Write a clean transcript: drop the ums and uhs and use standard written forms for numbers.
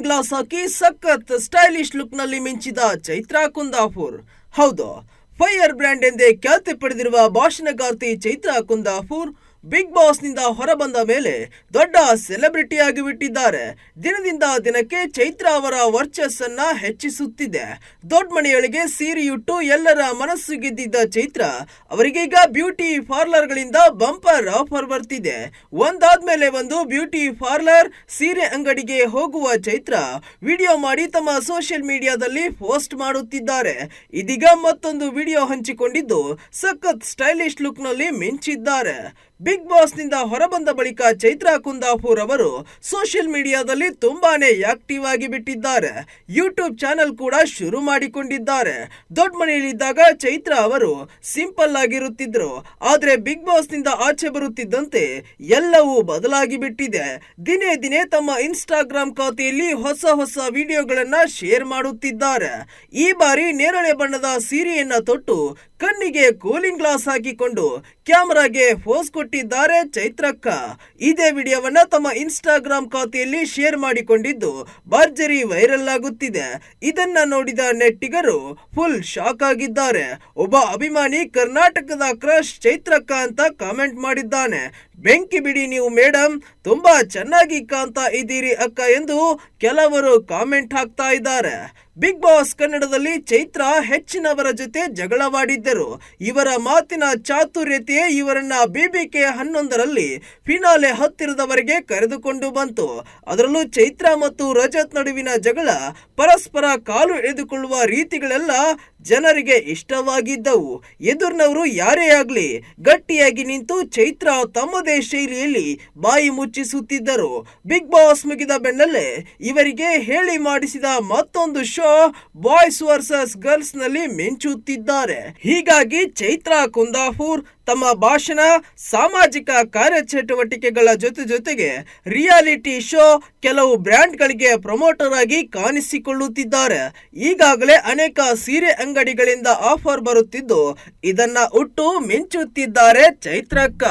Cooling glass ಹಾಕಿ ಸಖತ್ stylish look ನಲ್ಲಿ ಮಿಂಚಿದ ಚೈತ್ರಾ ಕುಂದಾಪುರ್. ಹೌದು, ಫೈರ್ ಬ್ರ್ಯಾಂಡ್ ಎಂದೇ ಖ್ಯಾತಿ ಪಡೆದಿರುವ ಭಾಷಣಗಾರ್ತಿ ಚೈತ್ರಾ ಕುಂದಾಪುರ್ ಬಿಗ್ ಬಾಸ್ ನಿಂದ ಹೊರಬಂದ ಮೇಲೆ ದೊಡ್ಡ ಸೆಲೆಬ್ರಿಟಿ ಆಗಿ ಬಿಟ್ಟಿದ್ದಾರೆ. ದಿನದಿಂದ ದಿನಕ್ಕೆ ಚೈತ್ರಾ ಅವರ ವರ್ಚಸ್ಸನ್ನ ಹೆಚ್ಚಿಸುತ್ತಿದೆ. ದೊಡ್ಡ ಮನೆಯೊಳಗೆ ಸೀರೆಯುಟ್ಟು ಎಲ್ಲರ ಮನಸ್ಸು ಗೆದ್ದಿದ್ದ ಚೈತ್ರಾ ಅವರಿಗೀಗ ಬ್ಯೂಟಿ ಪಾರ್ಲರ್ ಗಳಿಂದ ಬಂಪರ್ ಆಫರ್ ಬರ್ತಿದೆ. ಒಂದಾದ್ಮೇಲೆ ಒಂದು ಬ್ಯೂಟಿ ಪಾರ್ಲರ್, ಸೀರೆ ಅಂಗಡಿಗೆ ಹೋಗುವ ಚೈತ್ರಾ ವಿಡಿಯೋ ಮಾಡಿ ತಮ್ಮ ಸೋಷಿಯಲ್ ಮೀಡಿಯಾದಲ್ಲಿ ಪೋಸ್ಟ್ ಮಾಡುತ್ತಿದ್ದಾರೆ. ಇದೀಗ ಮತ್ತೊಂದು ವಿಡಿಯೋ ಹಂಚಿಕೊಂಡಿದ್ದು ಸಖತ್ ಸ್ಟೈಲಿಶ್ ಲುಕ್ ನಲ್ಲಿ ಮಿಂಚಿದ್ದಾರೆ. ಬಿಗ್ ಬಾಸ್ ನಿಂದ ಹೊರಬಂದ ಬಳಿಕ ಚೈತ್ರಾ ಕುಂದಾಪುರ್ ಅವರು ಸೋಷಿಯಲ್ ಮೀಡಿಯಾದಲ್ಲಿ ತುಂಬಾನೇ ಆಕ್ಟಿವ್ ಆಗಿ ಬಿಟ್ಟಿದ್ದಾರೆ. ಯೂಟ್ಯೂಬ್ ಚಾನೆಲ್ ಕೂಡ ಶುರು ಮಾಡಿಕೊಂಡಿದ್ದಾರೆ. ದೊಡ್ಡ ಮನೆಯಲ್ಲಿದ್ದಾಗ ಚೈತ್ರಾ ಅವರು ಸಿಂಪಲ್ ಆಗಿರುತ್ತಿದ್ರು. ಆದ್ರೆ ಬಿಗ್ ಬಾಸ್ ನಿಂದ ಆಚೆ ಬರುತ್ತಿದ್ದಂತೆ ಎಲ್ಲವೂ ಬದಲಾಗಿ ಬಿಟ್ಟಿದೆ. ದಿನೇ ದಿನೇ ತಮ್ಮ ಇನ್ಸ್ಟಾಗ್ರಾಮ್ ಖಾತೆಯಲ್ಲಿ ಹೊಸ ಹೊಸ ವಿಡಿಯೋಗಳನ್ನ ಶೇರ್ ಮಾಡುತ್ತಿದ್ದಾರೆ. ಈ ಬಾರಿ ನೇರಳೆ ಬಣ್ಣದ ಸೀರೆಯನ್ನ ತೊಟ್ಟು ಕಣ್ಣಿಗೆ ಕೂಲಿಂಗ್ ಗ್ಲಾಸ್ ಹಾಕಿಕೊಂಡು ಕ್ಯಾಮೆರಾಗೆ ಪೋಸ್ ಕೊಟ್ಟಿದ್ದಾರೆ ಚೈತ್ರಕ್ಕ. ಇದೇ ವಿಡಿಯೋವನ್ನ ತಮ್ಮ ಇನ್ಸ್ಟಾಗ್ರಾಮ್ ಖಾತೆಯಲ್ಲಿ ಶೇರ್ ಮಾಡಿಕೊಂಡಿದ್ದು ಭರ್ಜರಿ ವೈರಲ್ ಆಗುತ್ತಿದೆ. ಇದನ್ನ ನೋಡಿದ ನೆಟ್ಟಿಗರು ಫುಲ್ ಶಾಕ್ ಆಗಿದ್ದಾರೆ. ಒಬ್ಬ ಅಭಿಮಾನಿ ಕರ್ನಾಟಕದ ಕ್ರಶ್ ಚೈತ್ರಕ್ಕ ಅಂತ ಕಾಮೆಂಟ್ ಮಾಡಿದ್ದಾನೆ. ಬೆಂಕಿ ಬಿಡಿ ನೀವು ಮೇಡಮ್, ತುಂಬಾ ಚೆನ್ನಾಗಿ ಕಾಣ್ತಾ ಇದ್ದೀರಿ ಅಕ್ಕ ಎಂದು ಕೆಲವರು ಕಾಮೆಂಟ್ ಹಾಕ್ತಾ ಇದ್ದಾರೆ. ಬಿಗ್ ಬಾಸ್ ಕನ್ನಡದಲ್ಲಿ ಚೈತ್ರಾ ಹೆಚ್ಚಿನವರ ಜೊತೆ ಜಗಳವಾಡಿದ್ದರು. ಇವರ ಮಾತಿನ ಚಾತುರ್ಯತೆ ಇವರನ್ನ BBK 11ರಲ್ಲಿ ಫಿನಾಲೆ ಹತ್ತಿರದವರೆಗೆ ಕರೆದುಕೊಂಡು ಬಂತು. ಅದರಲ್ಲೂ ಚೈತ್ರಾ ಮತ್ತು ರಜತ್ ನಡುವಿನ ಜಗಳ, ಪರಸ್ಪರ ಕಾಲು ಎಳೆದುಕೊಳ್ಳುವ ರೀತಿಗಳೆಲ್ಲ ಜನರಿಗೆ ಇಷ್ಟವಾಗಿದ್ದವು. ಎದುರಿನವರು ಯಾರೇ ಆಗ್ಲಿ ಗಟ್ಟಿಯಾಗಿ ನಿಂತು ಚೈತ್ರಾ ತಮ್ಮದೇ ಶೈಲಿಯಲ್ಲಿ ಬಾಯಿ ಮುಚ್ಚಿಸುತ್ತಿದ್ದರು. ಬಿಗ್ ಬಾಸ್ ಮುಗಿದ ಬೆನ್ನಲ್ಲೇ ಇವರಿಗೆ ಹೇಳಿ ಮಾಡಿಸಿದ ಮತ್ತೊಂದು ಶೋ ಬಾಯ್ಸ್ ವರ್ಸಸ್ ಗರ್ಲ್ಸ್ ನಲ್ಲಿ ಮಿಂಚುತ್ತಿದ್ದಾರೆ. ಹೀಗಾಗಿ ಚೈತ್ರಾ ಕುಂದಾಪುರ್ ತಮ್ಮ ಭಾಷಣ, ಸಾಮಾಜಿಕ ಕಾರ್ಯಚಟುವಟಿಕೆಗಳ ಜೊತೆಗೆ ರಿಯಾಲಿಟಿ ಶೋ, ಕೆಲವು ಬ್ರ್ಯಾಂಡ್ಗಳಿಗೆ ಪ್ರಮೋಟರ್ ಆಗಿ ಕಾಣಿಸಿಕೊಳ್ಳುತ್ತಿದ್ದಾರೆ. ಈಗಾಗಲೇ ಅನೇಕ ಸೀರೆ ಅಂಗಡಿಗಳಿಂದ ಆಫರ್ ಬರುತ್ತಿದ್ದು ಇದನ್ನ ಉಟ್ಟು ಮಿಂಚುತ್ತಿದ್ದಾರೆ ಚೈತ್ರಕ್ಕ.